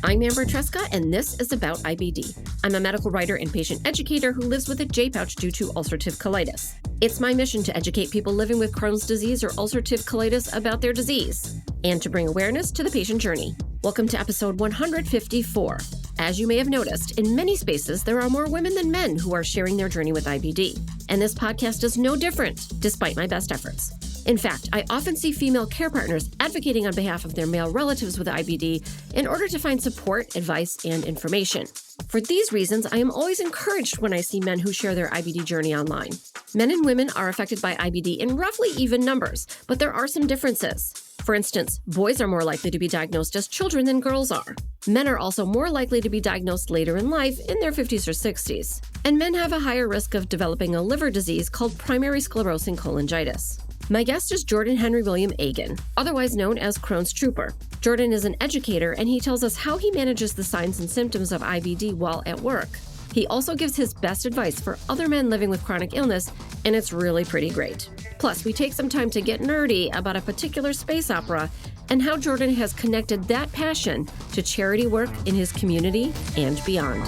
I'm Amber Tresca, and this is About IBD. I'm a medical writer and patient educator who lives with a J-pouch due to ulcerative colitis. It's my mission to educate people living with Crohn's disease or ulcerative colitis about their disease, and to bring awareness to the patient journey. Welcome to episode 154. As you may have noticed, in many spaces, there are more women than men who are sharing their journey with IBD. And this podcast is no different, despite my best efforts. In fact, I often see female care partners advocating on behalf of their male relatives with IBD in order to find support, advice, and information. For these reasons, I am always encouraged when I see men who share their IBD journey online. Men and women are affected by IBD in roughly even numbers, but there are some differences. For instance, boys are more likely to be diagnosed as children than girls are. Men are also more likely to be diagnosed later in life, in their 50s or 60s. And men have a higher risk of developing a liver disease called primary sclerosing cholangitis. My guest is Jordan Henry William Aggen, otherwise known as Crohn's Trooper. Jordan is an educator, and he tells us how he manages the signs and symptoms of IBD while at work. He also gives his best advice for other men living with chronic illness, and it's really pretty great. Plus, we take some time to get nerdy about a particular space opera and how Jordan has connected that passion to charity work in his community and beyond.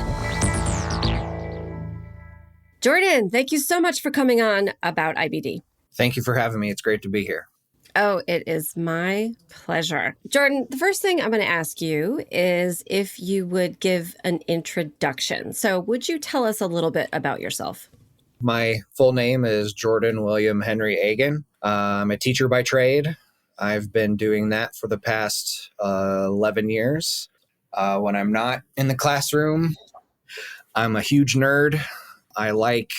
Jordan, thank you so much for coming on About IBD. Thank you for having me. It's great to be here. Oh, it is my pleasure. Jordan, the first thing I'm going to ask you is if you would give an introduction. So would you tell us a little bit about yourself? My full name is Jordan William Henry Aggen. I'm a teacher by trade. I've been doing that for the past 11 years. When I'm not in the classroom, I'm a huge nerd. I like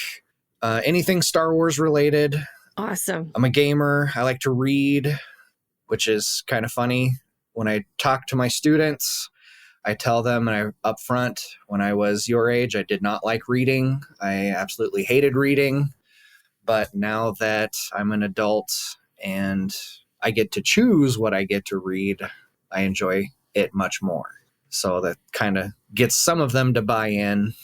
anything Star Wars related. Awesome. I'm a gamer. I like to read, which is kind of funny. When I talk to my students, I tell them up front, when I was your age, I did not like reading. I absolutely hated reading. But now that I'm an adult and I get to choose what I get to read, I enjoy it much more. So that kind of gets some of them to buy in.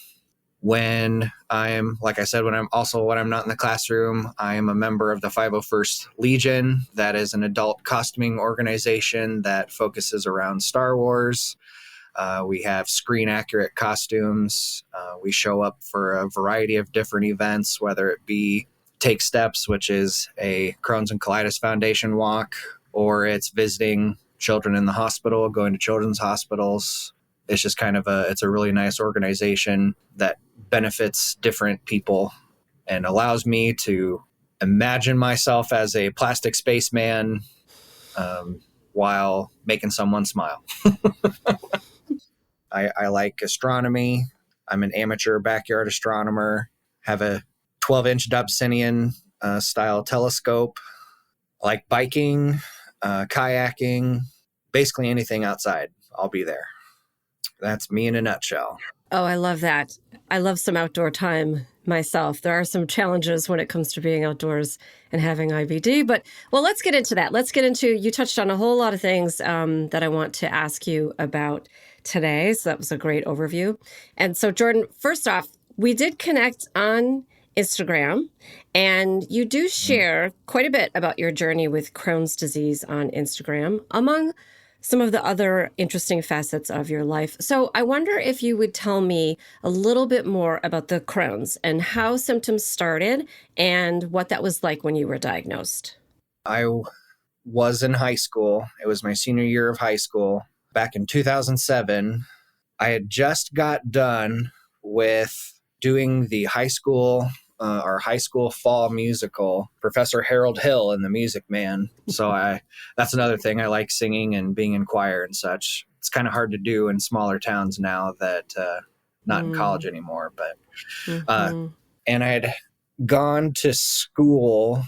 When I'm, like I said, when I'm not in the classroom, I am a member of the 501st Legion. That is an adult costuming organization that focuses around Star Wars. We have screen accurate costumes. We show up for a variety of different events, whether it be Take Steps, which is a Crohn's and Colitis Foundation walk, or it's visiting children in the hospital, going to children's hospitals. It's just kind of it's a really nice organization that benefits different people and allows me to imagine myself as a plastic spaceman while making someone smile. I like astronomy. I'm an amateur backyard astronomer, have a 12-inch Dobsonian style telescope. I like biking, kayaking, basically anything outside. I'll be there. That's me in a nutshell. Oh, I love that. I love some outdoor time myself. There are some challenges when it comes to being outdoors and having IBD, but well, let's get into that. You touched on a whole lot of things that I want to ask you about today. So that was a great overview. And so Jordan, first off, we did connect on Instagram, and you do share quite a bit about your journey with Crohn's disease on Instagram, among some of the other interesting facets of your life. So I wonder if you would tell me a little bit more about the Crohn's and how symptoms started and what that was like when you were diagnosed. I was in high school. It was my senior year of high school. Back in 2007, I had just got done with doing the our high school fall musical, Professor Harold Hill and the Music Man. So that's another thing. I like singing and being in choir and such. It's kind of hard to do in smaller towns now that not in college anymore. But and I had gone to school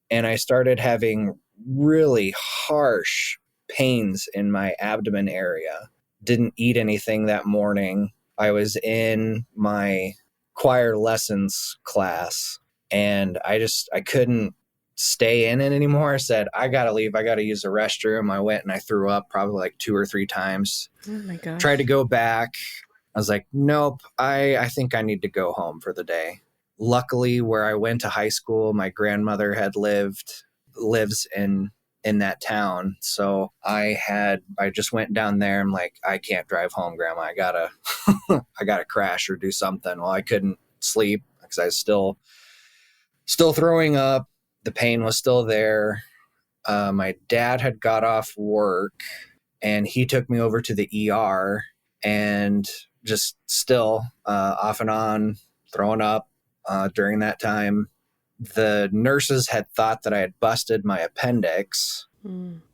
and I started having really harsh pains in my abdomen area. Didn't eat anything that morning. I was in my choir lessons class and I couldn't stay in it anymore. I said, I gotta leave. I gotta use the restroom. I went and I threw up probably like 2 or 3 times. Oh my gosh. Tried to go back. I was like, nope, I think I need to go home for the day. Luckily, where I went to high school, my grandmother lives in in that town. So I just went down there. I'm like, I can't drive home, Grandma. I gotta, I gotta crash or do something. Well, I couldn't sleep because I was still throwing up. The pain was still there. My dad had got off work and he took me over to the ER, and just still off and on throwing up during that time. The nurses had thought that I had busted my appendix,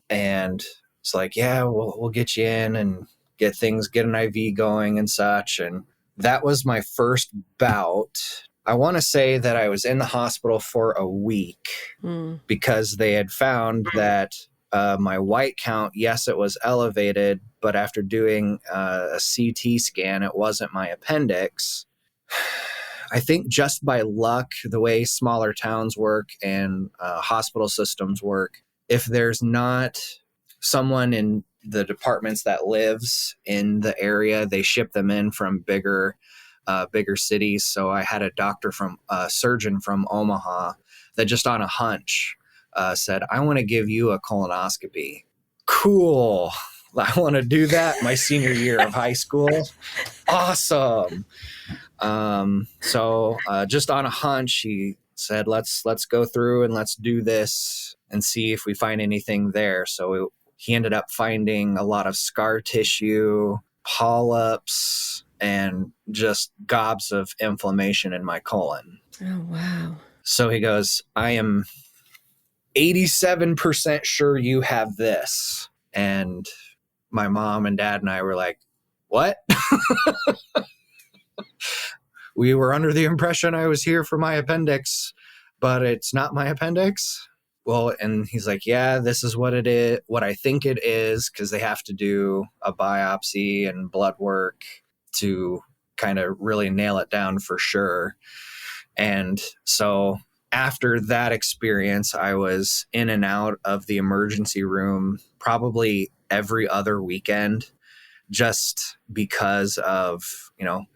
and it's like, yeah, we'll get you in and get an IV going and such. And that was my first bout. I want to say that I was in the hospital for a week because they had found that my white count, yes, it was elevated, but after doing a CT scan, it wasn't my appendix. I think just by luck, the way smaller towns work and hospital systems work, if there's not someone in the departments that lives in the area, they ship them in from bigger cities. So I had a surgeon from Omaha that just on a hunch said, I want to give you a colonoscopy. Cool. I want to do that my senior year of high school. Awesome. So just on a hunch, he said, let's go through and let's do this and see if we find anything there. So he ended up finding a lot of scar tissue, polyps, and just gobs of inflammation in my colon. Oh, wow. So he goes, I am 87% sure you have this. And my mom and dad and I were like, what? We were under the impression I was here for my appendix, but it's not my appendix. Well, and he's like, yeah, this is what it is, what I think it is, because they have to do a biopsy and blood work to kind of really nail it down for sure. And so after that experience, I was in and out of the emergency room probably every other weekend, just because of,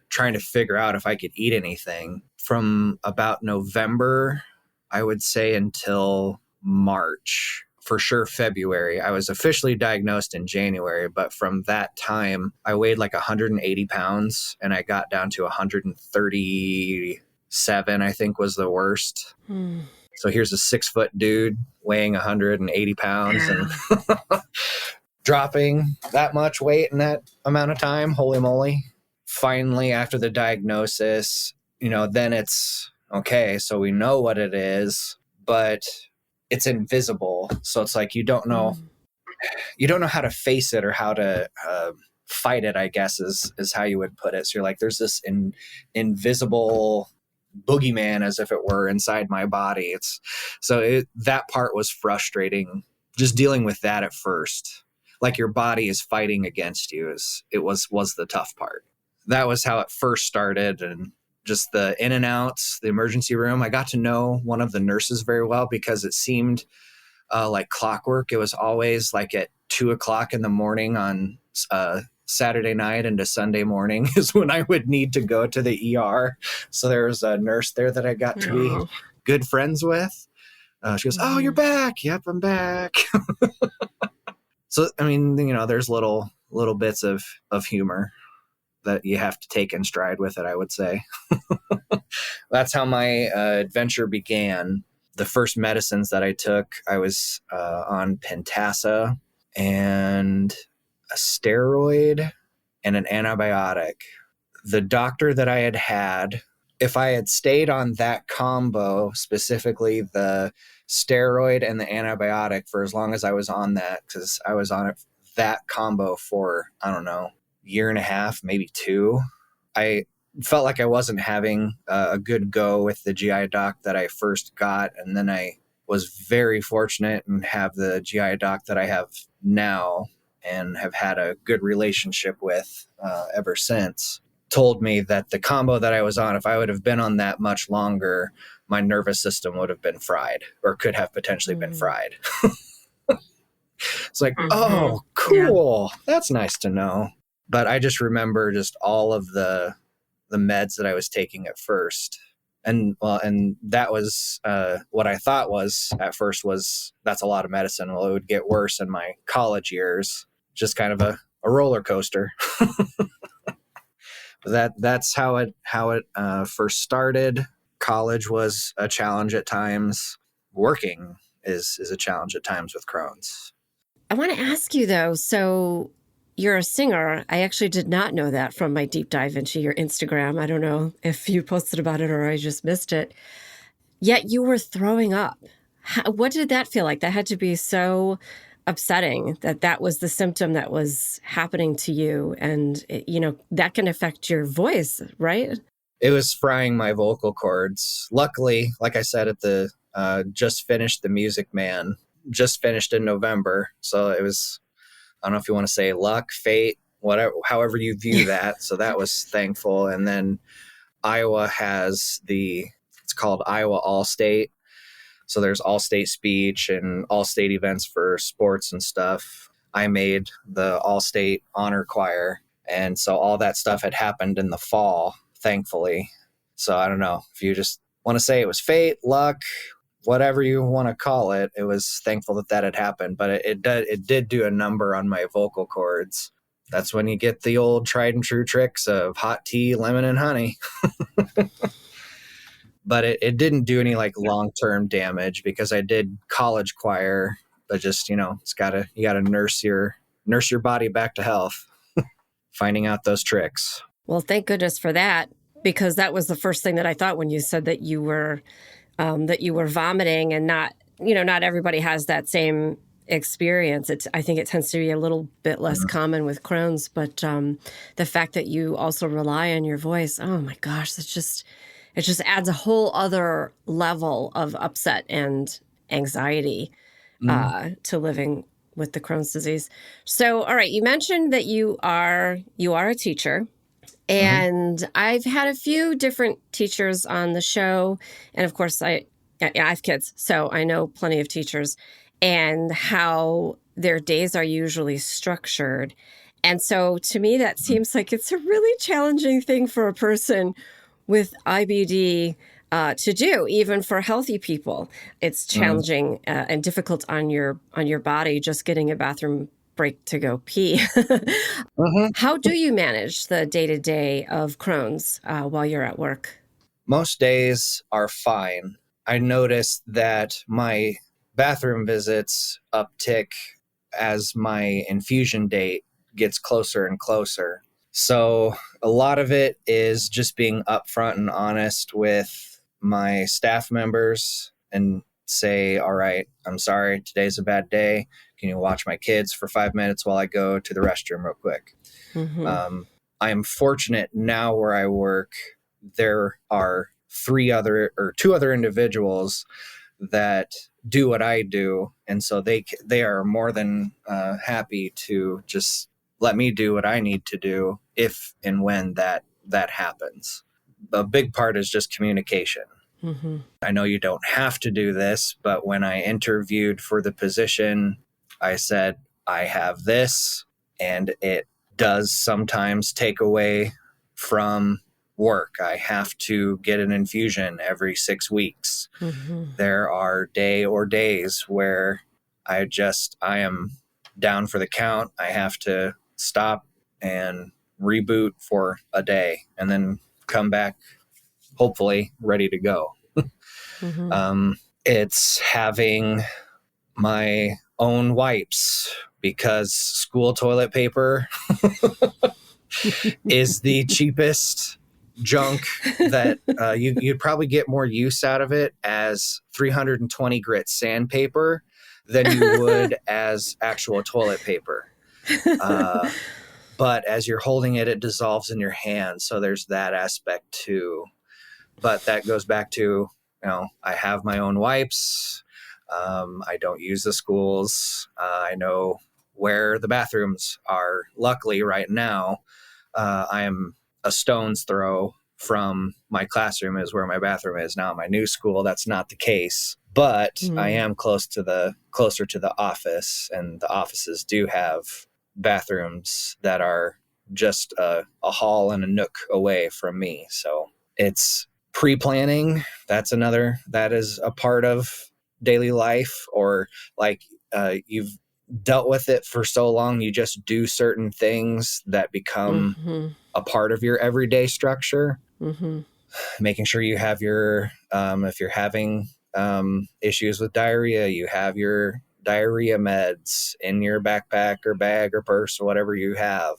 trying to figure out if I could eat anything. From about November, I would say, until March, for sure February. I was officially diagnosed in January, but from that time, I weighed like 180 pounds and I got down to 137, I think was the worst. So here's a 6-foot dude weighing 180 pounds and dropping that much weight in that amount of time. Holy moly. Finally, after the diagnosis, then it's okay. So we know what it is, but it's invisible. So it's like, you don't know how to face it or how to fight it, I guess is how you would put it. So you're like, there's this invisible boogeyman, as if it were, inside my body. That part was frustrating, just dealing with that at first. Like your body is fighting against you was the tough part. That was how it first started, and just the in and outs, the emergency room. I got to know one of the nurses very well because it seemed like clockwork. It was always like at 2:00 in the morning on Saturday night into Sunday morning is when I would need to go to the ER. So there was a nurse there that I got to be good friends with. She goes, "Oh, you're back." Yep, I'm back. So, I mean, there's little bits of humor that you have to take in stride with it, I would say. That's how my adventure began. The first medicines that I took, I was on Pentasa and a steroid and an antibiotic. The doctor that I had, if I had stayed on that combo, specifically the steroid and the antibiotic, for as long as I was on that, because I was on that combo for, I don't know, year and a half, maybe 2. I felt like I wasn't having a good go with the GI doc that I first got. And then I was very fortunate and have the GI doc that I have now and have had a good relationship with ever since. Told me that the combo that I was on, if I would have been on that much longer, my nervous system would have been fried, or could have potentially been fried. It's like, oh, cool. Yeah. That's nice to know. But I just remember just all of the meds that I was taking at first. And that was what I thought was at first was that's a lot of medicine. Well, it would get worse in my college years, just kind of a roller coaster. That's how it first started. College was a challenge at times. Working is a challenge at times with Crohn's. I want to ask you though, so you're a singer. I actually did not know that from my deep dive into your Instagram. I don't know if you posted about it or I just missed it. Yet you were throwing up. What did that feel like? That had to be so upsetting that was the symptom that was happening to you. And, that can affect your voice, right? It was frying my vocal cords. Luckily, like I said, just finished The Music Man, just finished in November. So it was, I don't know if you want to say luck, fate, whatever, however you view that. So that was thankful. And then Iowa has it's called Iowa All-State. So there's all-state speech and all-state events for sports and stuff. I made the all-state honor choir. And so all that stuff had happened in the fall, thankfully. So I don't know if you just want to say it was fate, luck, whatever you want to call it. It was thankful that had happened, but it did do a number on my vocal cords. That's when you get the old tried and true tricks of hot tea, lemon, and honey. But it didn't do any like long-term damage because I did college choir, but just, you gotta nurse your body back to health, finding out those tricks. Well, thank goodness for that, because that was the first thing that I thought when you said that you were vomiting, and not everybody has that same experience. I think it tends to be a little bit less common with Crohn's, but the fact that you also rely on your voice, oh my gosh, it just adds a whole other level of upset and anxiety to living with the Crohn's disease. So, all right, you mentioned that you are a teacher. And I've had a few different teachers on the show. And of course, I have kids, so I know plenty of teachers and how their days are usually structured. And so to me, that seems like it's a really challenging thing for a person with IBD to do, even for healthy people. It's challenging and difficult on your body just getting a bathroom break to go pee. How do you manage the day-to-day of Crohn's while you're at work? Most days are fine. I noticed that my bathroom visits uptick as my infusion date gets closer and closer. So a lot of it is just being upfront and honest with my staff members and say, all right, I'm sorry, today's a bad day. Can you watch my kids for 5 minutes while I go to the restroom real quick? I am fortunate now where I work, there are two other individuals that do what I do. And so they are more than happy to just let me do what I need to do if and when that happens. A big part is just communication. I know you don't have to do this, but when I interviewed for the position, I said, I have this, and it does sometimes take away from work. I have to get an infusion every 6 weeks. There are days where I am down for the count. I have to stop and reboot for a day and then come back, hopefully ready to go. It's having my own wipes because school toilet paper is the cheapest junk that you'd probably get more use out of it as 320 grit sandpaper than you would as actual toilet paper. But as you're holding it, it dissolves in your hand. So there's that aspect too. But that goes back to, I have my own wipes. I don't use the schools. I know where the bathrooms are. Luckily, right now, I am a stone's throw from my classroom is where my bathroom is now. At my new school, that's not the case. But I am closer to the office, and the offices do have bathrooms that are just a hall and a nook away from me. So it's Pre-planning, that is a part of daily life, or like you've dealt with it for so long, you just do certain things that become a part of your everyday structure. Making sure you have your, if you're having issues with diarrhea, you have your diarrhea meds in your backpack or bag or purse or whatever you have.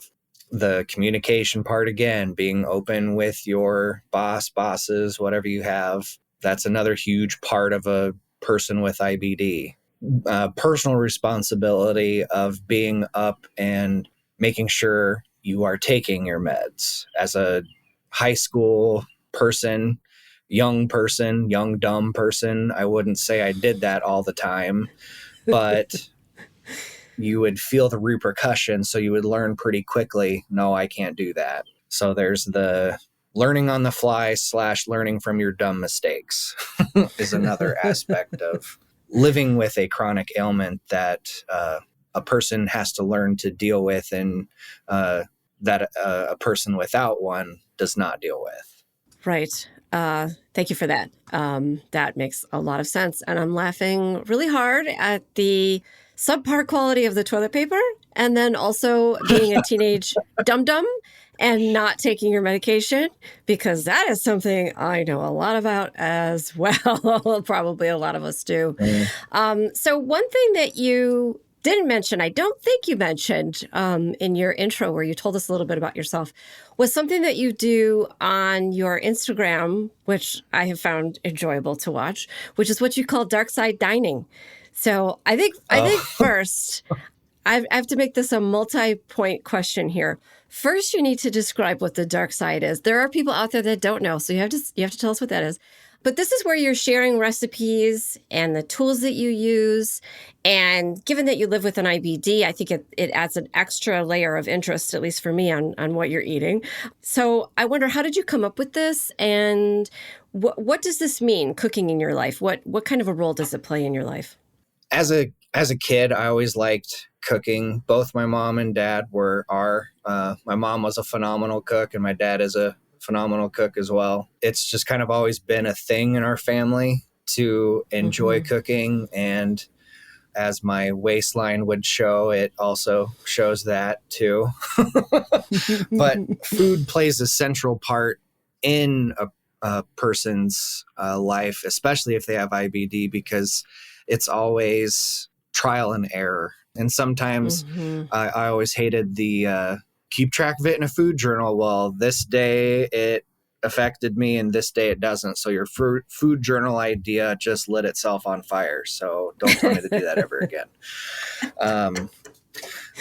The communication part, again, being open with your bosses, whatever you have. That's another huge part of a person with IBD. Personal responsibility of being up and making sure you are taking your meds. As a high school person, young dumb person, I wouldn't say I did that all the time, but you would feel the repercussions, so you would learn pretty quickly, no, I can't do that. So there's the learning on the fly / learning from your dumb mistakes is another aspect of living with a chronic ailment that a person has to learn to deal with, and that a person without one does not deal with. Right. Thank you for that. That makes a lot of sense. And I'm laughing really hard at the subpar quality of the toilet paper, and then also being a teenage dum-dum and not taking your medication, because that is something I know a lot about as well. Probably a lot of us do. So one thing that you didn't mention, I don't think you mentioned in your intro where you told us a little bit about yourself, was something that you do on your Instagram, which I have found enjoyable to watch, which is what you call dark side dining. So I think first, I have to make this a multi-point question here. First, you need to describe what the dark side is. There are people out there that don't know, so you have to tell us what that is. But this is where you're sharing recipes and the tools that you use. And given that you live with an IBD, I think it adds an extra layer of interest, at least for me, on what you're eating. So I wonder, how did you come up with this? And what does this mean, cooking in your life? What kind of a role does it play in your life? As a kid, I always liked cooking. Both my mom and dad my mom was a phenomenal cook, and my dad is a phenomenal cook as well. It's just kind of always been a thing in our family to enjoy cooking. And as my waistline would show, it also shows that too. But food plays a central part in a person's life, especially if they have IBD, because it's always trial and error. And sometimes I always hated the keep track of it in a food journal. Well, this day it affected me and this day it doesn't. So your food journal idea just lit itself on fire. So don't tell me to do that ever again.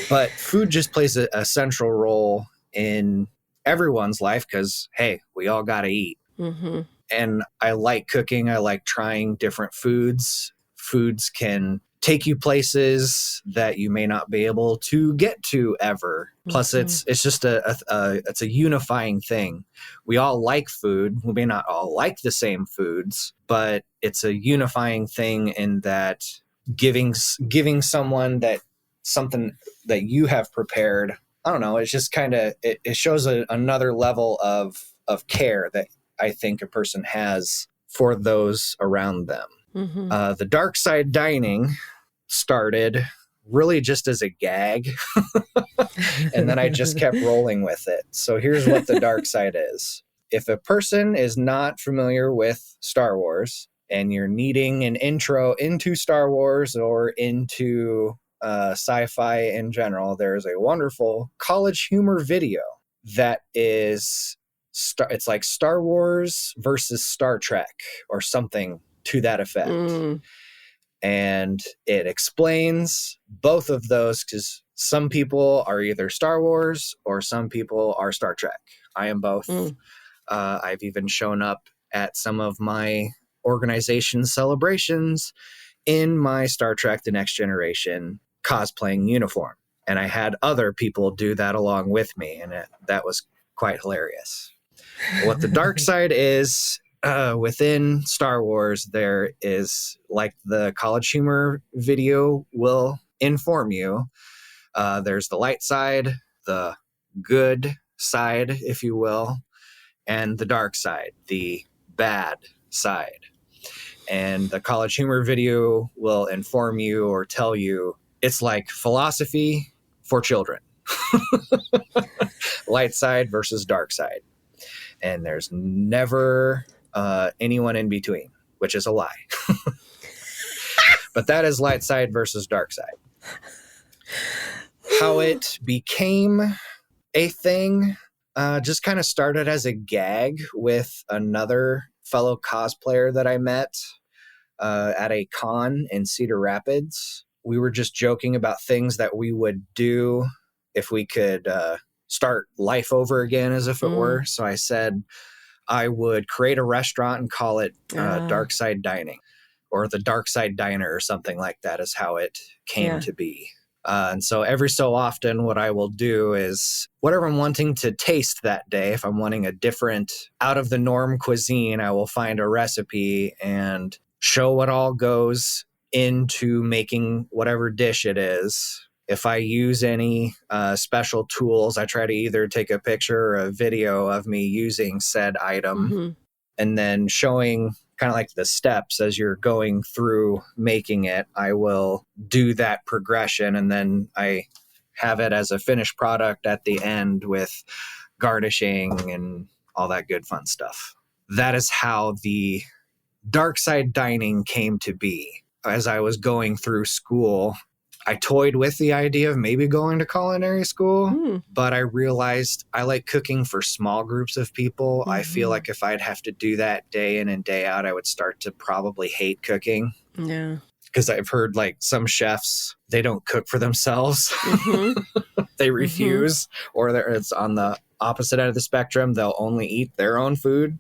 But food just plays a central role in everyone's life because, hey, we all got to eat. And I like cooking. I like trying different foods. Foods can take you places that you may not be able to get to ever. Plus, it's just it's a unifying thing. We all like food. We may not all like the same foods, but it's a unifying thing in that giving someone something that you have prepared. I don't know. It's just kind of it shows another level of care that I think a person has for those around them. The dark side dining started really just as a gag, and then I just kept rolling with it. So here's what the dark side is. If a person is not familiar with Star Wars and you're needing an intro into Star Wars or into sci-fi in general, there's a wonderful college humor video that is it's like Star Wars versus Star Trek or something to that effect. And it explains both of those, because some people are either Star Wars or some people are Star Trek. I am both. I've even shown up at some of my organization celebrations in my Star Trek The Next Generation cosplaying uniform. And I had other people do that along with me, and that was quite hilarious. What the dark side is, within Star Wars, there is, like the college humor video will inform you, there's the light side, the good side, if you will, and the dark side, the bad side. And the College Humor video will inform you or tell you it's like philosophy for children. Light side versus dark side. And there's never anyone in between, which is a lie. But that is light side versus dark side. How it became a thing just kind of started as a gag with another fellow cosplayer that I met at a con in Cedar Rapids. We were just joking about things that we would do if we could start life over again, as if it were. So I said I would create a restaurant and call it Dark Side Dining, or the Dark Side Diner, or something like that is how it came to be. And so every so often what I will do is whatever I'm wanting to taste that day, if I'm wanting a different out of the norm cuisine, I will find a recipe and show what all goes into making whatever dish it is. If I use any special tools, I try to either take a picture or a video of me using said item, and then showing kind of like the steps as you're going through making it. I will do that progression, and then I have it as a finished product at the end with garnishing and all that good fun stuff. That is how the Dark Side Dining came to be. As I was going through school, I toyed with the idea of maybe going to culinary school, but I realized I like cooking for small groups of people. I feel like if I'd have to do that day in and day out, I would start to probably hate cooking. Yeah. Because I've heard like some chefs, they don't cook for themselves. They refuse, or it's on the opposite end of the spectrum. They'll only eat their own food.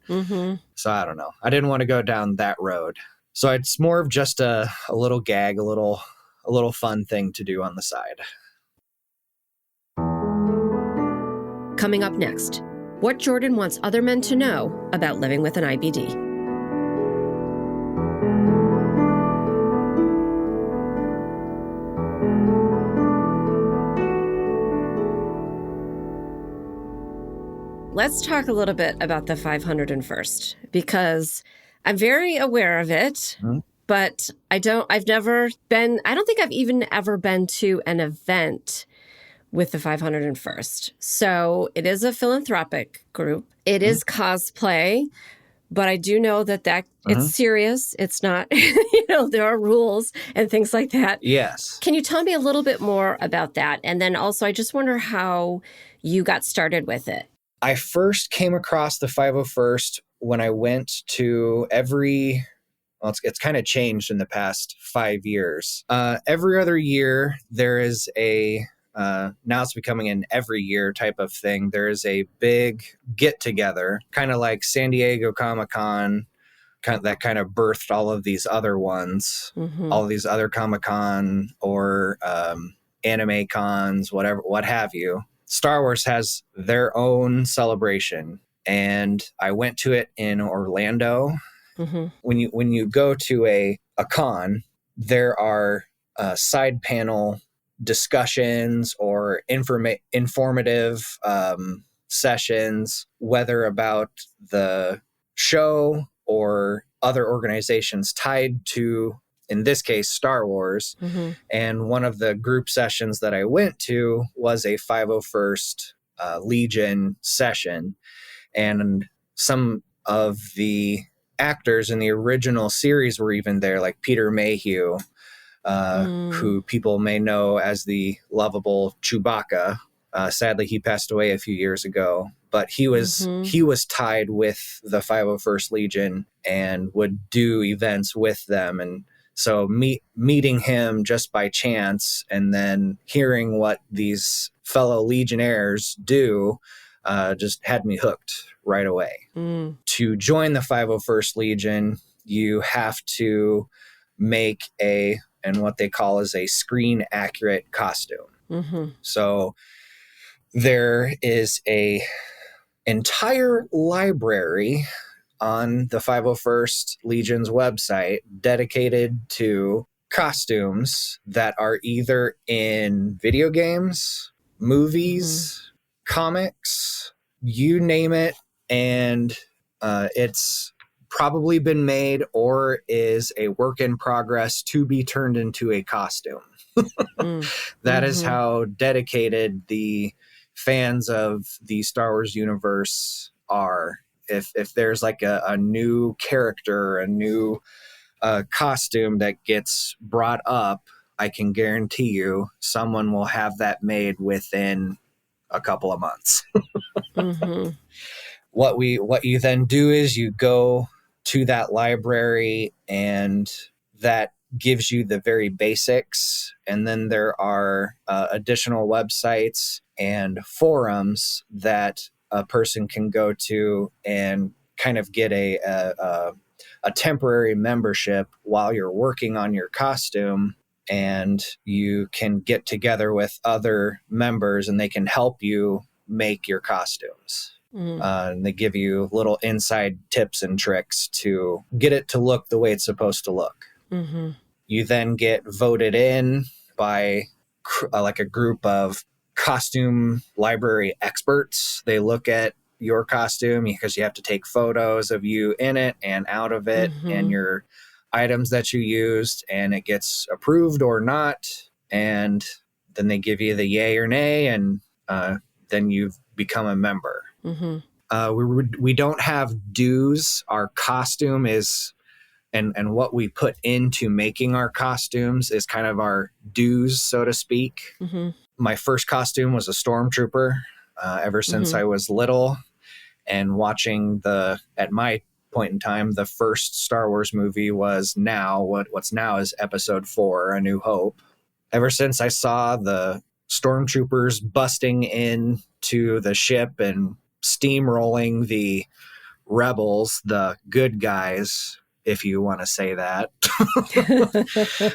So I don't know. I didn't want to go down that road. So it's more of just a little gag, a little fun thing to do on the side. Coming up next, what Jordan wants other men to know about living with an IBD. Let's talk a little bit about the 501st, because I'm very aware of it. But I don't think I've even ever been to an event with the 501st. So it is a philanthropic group. It is cosplay, but I do know that it's serious. It's not, there are rules and things like that. Yes. Can you tell me a little bit more about that? And then also, I just wonder how you got started with it. I first came across the 501st when I went to it's kind of changed in the past 5 years. Every other year, there is now it's becoming an every year type of thing. There is a big get together, kind of like San Diego Comic-Con, that kind of birthed all of these other ones, all of these other Comic-Con or anime cons, what have you. Star Wars has their own celebration, and I went to it in Orlando. When you go to a con, there are side panel discussions or informative sessions, whether about the show or other organizations tied to, in this case, Star Wars. And one of the group sessions that I went to was a 501st Legion session. And some of the actors in the original series were even there, like Peter Mayhew, who people may know as the lovable Chewbacca. Sadly, he passed away a few years ago, but he was tied with the 501st Legion and would do events with them. And so meeting him just by chance and then hearing what these fellow Legionnaires do just had me hooked right away. To join the 501st Legion, you have to make and what they call is a screen accurate costume. So there is a entire library on the 501st Legion's website dedicated to costumes that are either in video games, movies, comics, you name it. And it's probably been made or is a work in progress to be turned into a costume. That is how dedicated the fans of the Star Wars universe are. If there's like a new character, a new costume that gets brought up, I can guarantee you someone will have that made within a couple of months. What you then do is you go to that library, and that gives you the very basics. And then there are additional websites and forums that a person can go to and kind of get a temporary membership while you're working on your costume. And you can get together with other members and they can help you make your costumes. And they give you little inside tips and tricks to get it to look the way it's supposed to look. You then get voted in by like a group of costume library experts. They look at your costume because you have to take photos of you in it and out of it and your items that you used, and it gets approved or not. And then they give you the yay or nay, and then you've become a member. We don't have dues. Our costume is, and what we put into making our costumes is kind of our dues, so to speak. My first costume was a stormtrooper ever since I was little, and watching at my point in time, the first Star Wars movie was what's now is Episode 4, A New Hope. Ever since I saw the stormtroopers busting into the ship and steamrolling the rebels, the good guys, if you want to say that.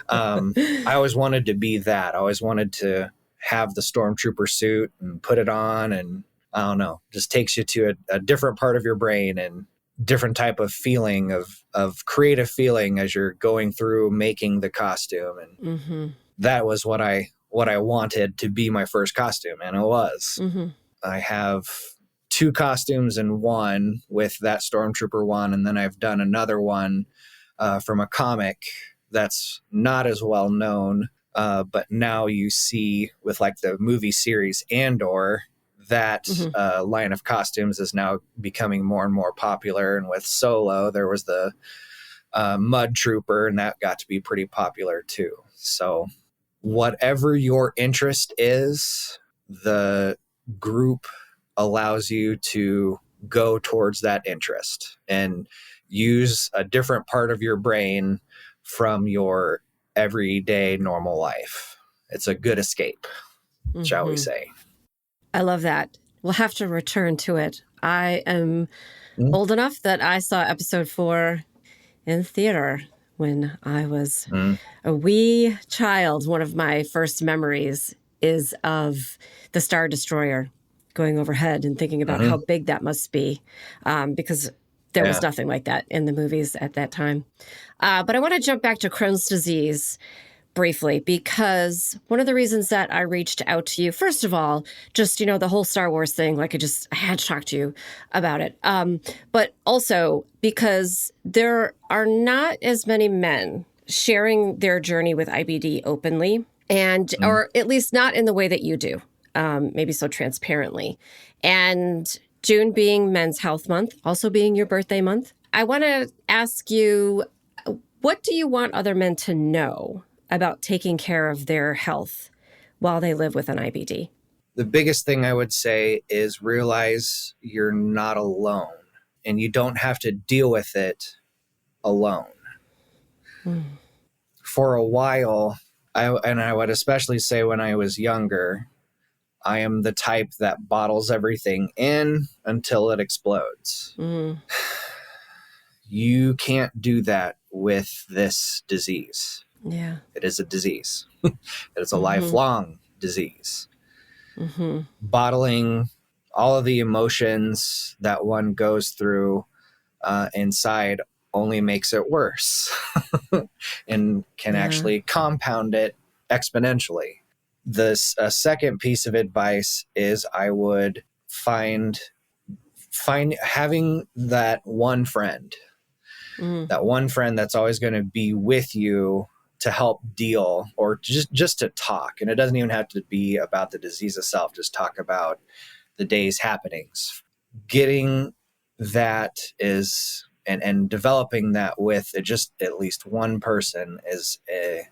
I always wanted to be that. I always wanted to have the stormtrooper suit and put it on, and I don't know, just takes you to a different part of your brain and different type of feeling of creative feeling as you're going through making the costume. And that was what I wanted to be my first costume, and it was. I have 2 costumes in one with that stormtrooper one, and then I've done another one from a comic that's not as well known, but now you see with like the movie series Andor, that line of costumes is now becoming more and more popular. And with Solo, there was the Mud Trooper, and that got to be pretty popular too. So whatever your interest is, the group allows you to go towards that interest and use a different part of your brain from your everyday normal life. It's a good escape, shall we say. I love that. We'll have to return to it. I am old enough that I saw Episode 4 in theater when I was a wee child. One of my first memories is of the Star Destroyer going overhead and thinking about how big that must be, because there was nothing like that in the movies at that time. But I want to jump back to Crohn's disease briefly, because one of the reasons that I reached out to you, first of all, just, the whole Star Wars thing, like I had to talk to you about it. But also because there are not as many men sharing their journey with IBD openly, and or at least not in the way that you do, maybe so transparently. And June being Men's Health Month, also being your birthday month, I want to ask you, what do you want other men to know about taking care of their health while they live with an IBD? The biggest thing I would say is realize you're not alone, and you don't have to deal with it alone. For a while, I would especially say when I was younger, I am the type that bottles everything in until it explodes. You can't do that with this disease. Yeah. It is a disease. It is a lifelong disease. Bottling all of the emotions that one goes through inside only makes it worse and can actually compound it exponentially. The second piece of advice is I would find having that one friend that one friend that's always going to be with you to help deal or just to talk. And it doesn't even have to be about the disease itself. Just talk about the day's happenings. Getting that is, and developing that with just at least one person is a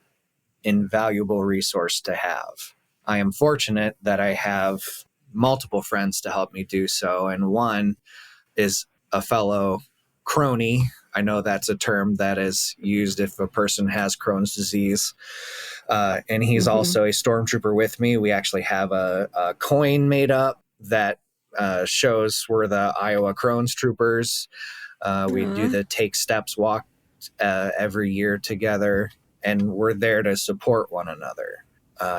invaluable resource to have. I am fortunate that I have multiple friends to help me do so. And one is a fellow crony. I know that's a term that is used if a person has Crohn's disease. And he's also a stormtrooper with me. We actually have a coin made up that shows we're the Iowa Crohn's Troopers. We do the Take Steps walk every year together, and we're there to support one another.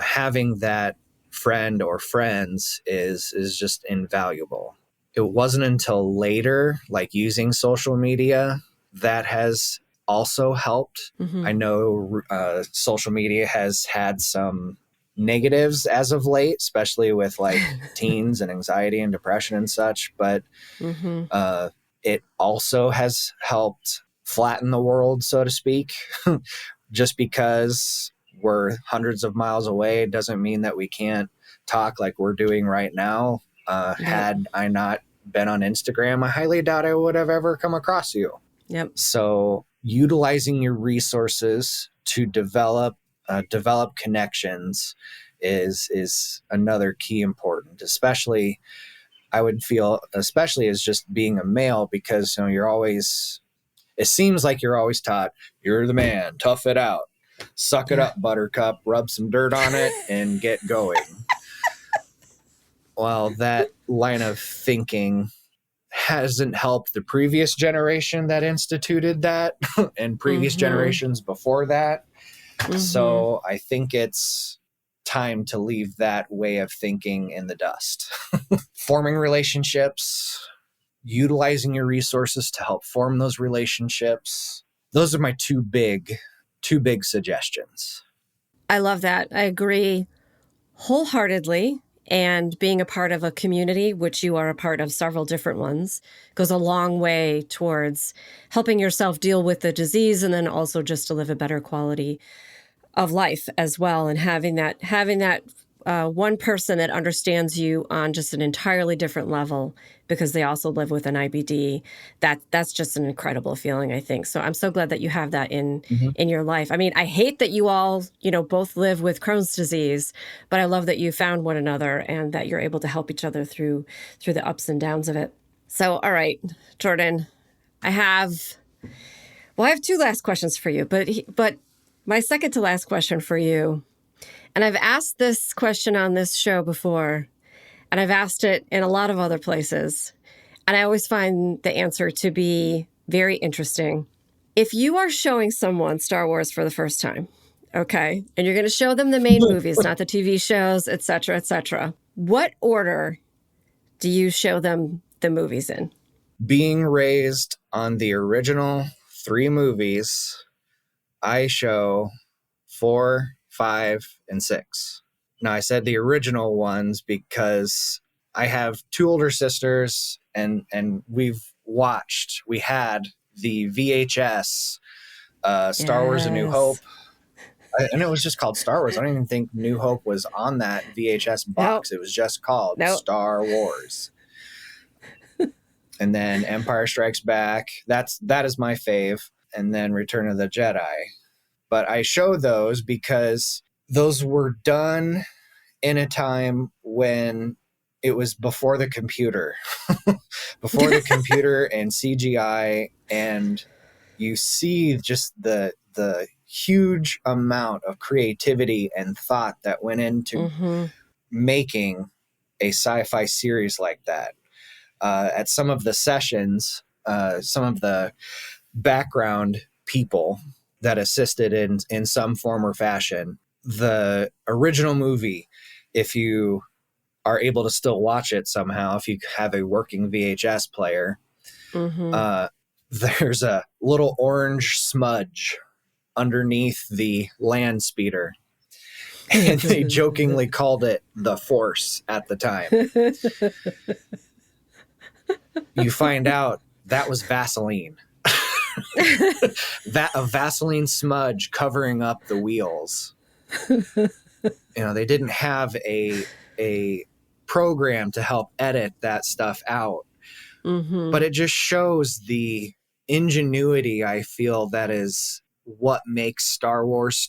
Having that friend or friends is just invaluable. It wasn't until later, like using social media, that has also helped. I know social media has had some negatives as of late, especially with like teens and anxiety and depression and such, but it also has helped flatten the world, so to speak. Just because we're hundreds of miles away doesn't mean that we can't talk like we're doing right now. Had I not been on Instagram, I highly doubt I would have ever come across you. Yep. So utilizing your resources to develop connections is another key important, especially I would feel, especially as just being a male, because you're always, it seems like you're always taught, you're the man, tough it out, suck it up, buttercup, rub some dirt on it and get going. Well, that line of thinking hasn't helped the previous generation that instituted that and previous generations before that. So I think it's time to leave that way of thinking in the dust. Forming relationships, utilizing your resources to help form those relationships. Those are my two big suggestions. I love that. I agree wholeheartedly. And being a part of a community, which you are a part of several different ones, goes a long way towards helping yourself deal with the disease and then also just to live a better quality of life as well. And having that one person that understands you on just an entirely different level because they also live with an IBD, that's just an incredible feeling, I think. So I'm so glad that you have that in your life. I mean, I hate that you all, both live with Crohn's disease, but I love that you found one another and that you're able to help each other through the ups and downs of it. So, all right, Jordan, I have two last questions for you, but my second to last question for you, and I've asked this question on this show before, and I've asked it in a lot of other places, and I always find the answer to be very interesting. If you are showing someone Star Wars for the first time, okay, and you're going to show them the main movies, not the TV shows, et cetera, what order do you show them the movies in? Being raised on the original 3 movies, I show 4, 5, and 6. Now, I said the original ones because I have 2 older sisters, and we had the VHS Star Wars A New Hope. And it was just called Star Wars. I don't even think New Hope was on that VHS box. Nope. It was just called Star Wars. And then Empire Strikes Back. That is my fave. And then Return of the Jedi. But I show those because those were done in a time when it was before the computer. Before the computer and CGI. And you see just the huge amount of creativity and thought that went into making a sci-fi series like that. At some of the sessions, some of the background people that assisted in some form or fashion, the original movie, if you are able to still watch it somehow, if you have a working VHS player, there's a little orange smudge underneath the land speeder. And they jokingly called it the Force at the time. You find out that was Vaseline. a Vaseline smudge covering up the wheels. They didn't have a program to help edit that stuff out. Mm-hmm. But it just shows the ingenuity, I feel, that is what makes Star Wars.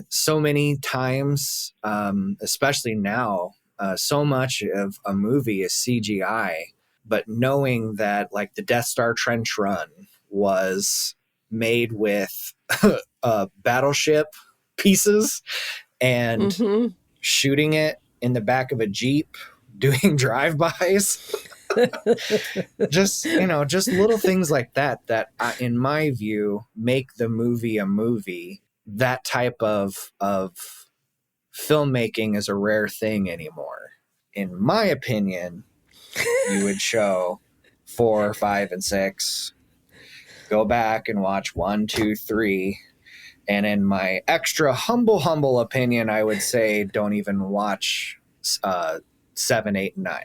So many times, especially now, so much of a movie is CGI. But knowing that, like, the Death Star trench run was made with battleship pieces and shooting it in the back of a Jeep, doing drive-bys. just little things like that in my view make the movie a movie. That type of filmmaking is a rare thing anymore. In my opinion, you would show 4, 5, and 6, go back and watch 1, 2, 3, and in my extra humble opinion, I would say don't even watch 7, 8, and 9.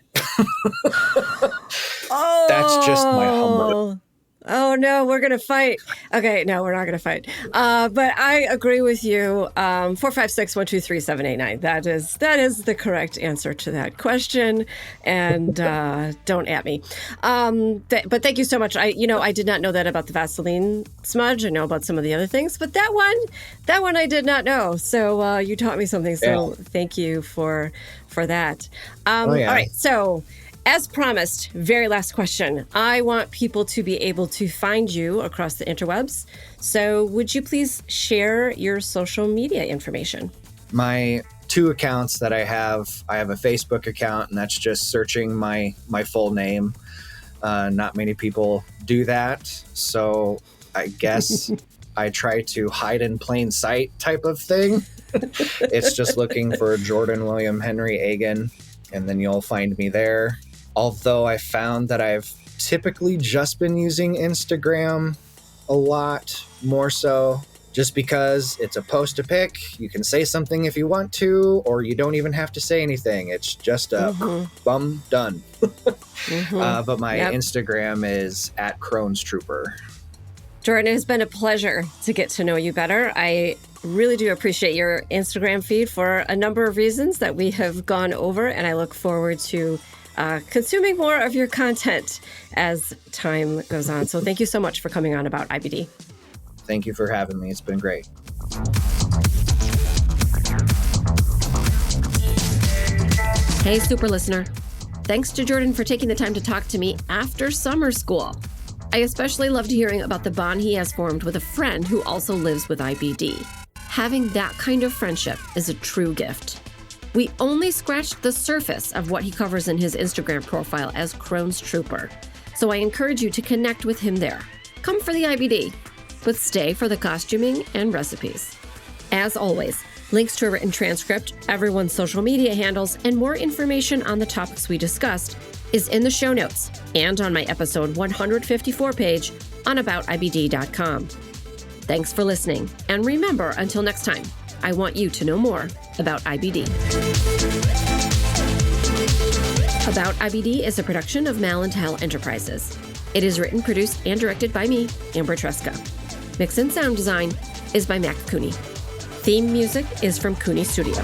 Oh, that's just my humble. Oh no, we're gonna fight. Okay, no, we're not gonna fight. But I agree with you. 4, 5, 6, 1, 2, 3, 7, 8, 9. That is the correct answer to that question. And don't at me. But thank you so much. I did not know that about the Vaseline smudge. I know about some of the other things, but that one I did not know. So you taught me something. So thank you for that. All right, so. As promised, very last question. I want people to be able to find you across the interwebs. So would you please share your social media information? My 2 accounts that I have a Facebook account, and that's just searching my full name. Not many people do that. So I guess I try to hide in plain sight type of thing. It's just looking for Jordan William Henry Aggen, and then you'll find me there. Although I found that I've typically just been using Instagram a lot more so, just because it's a post to pic. You can say something if you want to, or you don't even have to say anything. It's just a bum done. But my Instagram is @Crohn's Trooper. Jordan, it has been a pleasure to get to know you better. I really do appreciate your Instagram feed for a number of reasons that we have gone over, and I look forward to consuming more of your content as time goes on. So thank you so much for coming on About IBD. Thank you for having me. It's been great. Hey, super listener. Thanks to Jordan for taking the time to talk to me after summer school. I especially loved hearing about the bond he has formed with a friend who also lives with IBD. Having that kind of friendship is a true gift. We only scratched the surface of what he covers in his Instagram profile as Crohn's Trooper, so I encourage you to connect with him there. Come for the IBD, but stay for the costuming and recipes. As always, links to a written transcript, everyone's social media handles, and more information on the topics we discussed is in the show notes and on my episode 154 page on aboutibd.com. Thanks for listening, and remember, until next time, I want you to know more about IBD. About IBD is a production of Malintel Enterprises. It is written, produced, and directed by me, Amber Tresca. Mix and sound design is by Mac Cooney. Theme music is from Cooney Studio.